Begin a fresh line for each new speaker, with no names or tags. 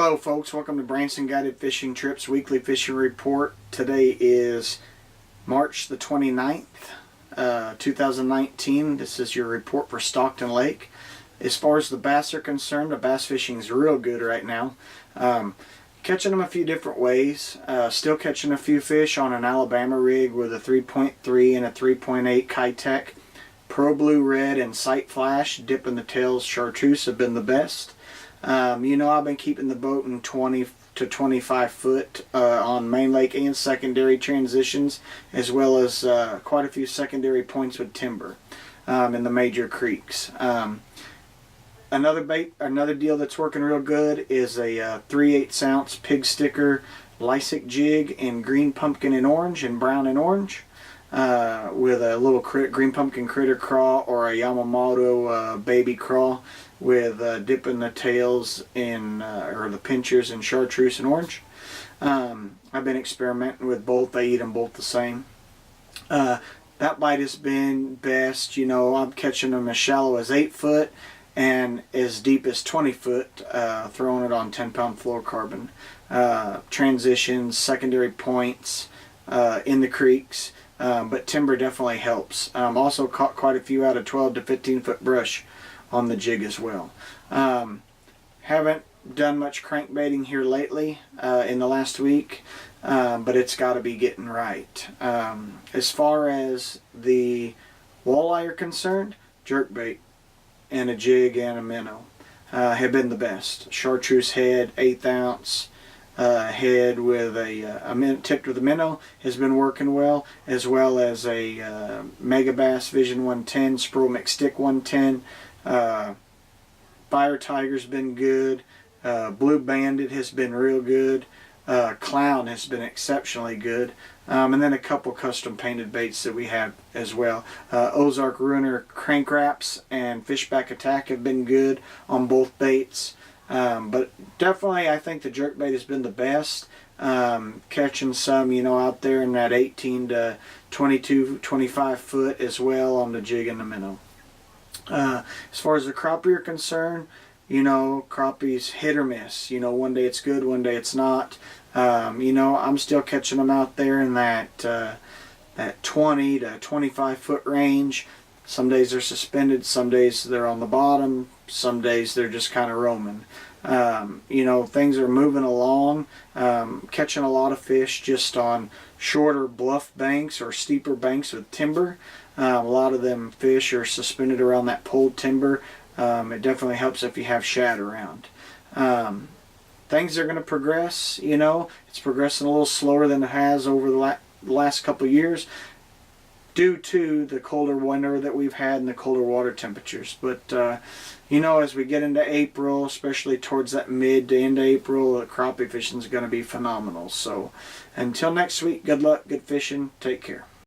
Hello folks, welcome to Branson Guided Fishing Trips Weekly Fishing Report. Today is March the 29th, 2019. This is your report for Stockton Lake. As far as the bass are concerned, the bass fishing is real good right now. Catching them a few different ways. Still catching a few fish on an Alabama rig with a 3.3 and a 3.8 Kitech. Pro Blue Red and Sight Flash, dipping the tails chartreuse have been the best. I've been keeping the boat in 20 to 25 foot on main lake and secondary transitions, as well as quite a few secondary points with timber in the major creeks. Another deal that's working real good is a 3/8 ounce pig sticker Lysic jig in green pumpkin and orange and brown and orange. With a little green pumpkin critter craw or a Yamamoto baby craw with dipping the tails in or the pinchers in chartreuse and orange. I've been experimenting with both. They eat them both the same. That bite has been best. I'm catching them as shallow as 8 foot and as deep as 20 foot, throwing it on 10-pound fluorocarbon. Transitions, secondary points in the creeks. But timber definitely helps. Also caught quite a few out of 12 to 15 foot brush on the jig as well. Haven't done much crankbaiting here lately in the last week, but it's got to be getting right. As far as the walleye are concerned, jerkbait and a jig and a minnow have been the best. Chartreuse head, 1/8 ounce. Head with a tipped with a minnow has been working well, as well as a Mega Bass Vision 110, Sproul McStick 110. Fire Tiger's been good. Blue Bandit has been real good. Clown has been exceptionally good. And then a couple custom painted baits that we have as well. Ozark Ruiner Crank Wraps and Fishback Attack have been good on both baits. But definitely I think the jerkbait has been the best. Catching some, out there in that 18 to 22, 25 foot as well on the jig and the minnow. As far as the crappie are concerned, crappie's hit or miss. One day it's good, one day it's not. I'm still catching them out there in that 20 to 25 foot range. Some days they're suspended, some days they're on the bottom, some days they're just kind of roaming. Things are moving along, catching a lot of fish just on shorter bluff banks or steeper banks with timber. A lot of them fish are suspended around that pulled timber. It definitely helps if you have shad around. Things are going to progress, it's progressing a little slower than it has over the last couple of years, due to the colder winter that we've had and the colder water temperatures. But as we get into April, especially towards that mid to end of April, the crappie fishing is going to be phenomenal. So until next week, good luck, good fishing, take care.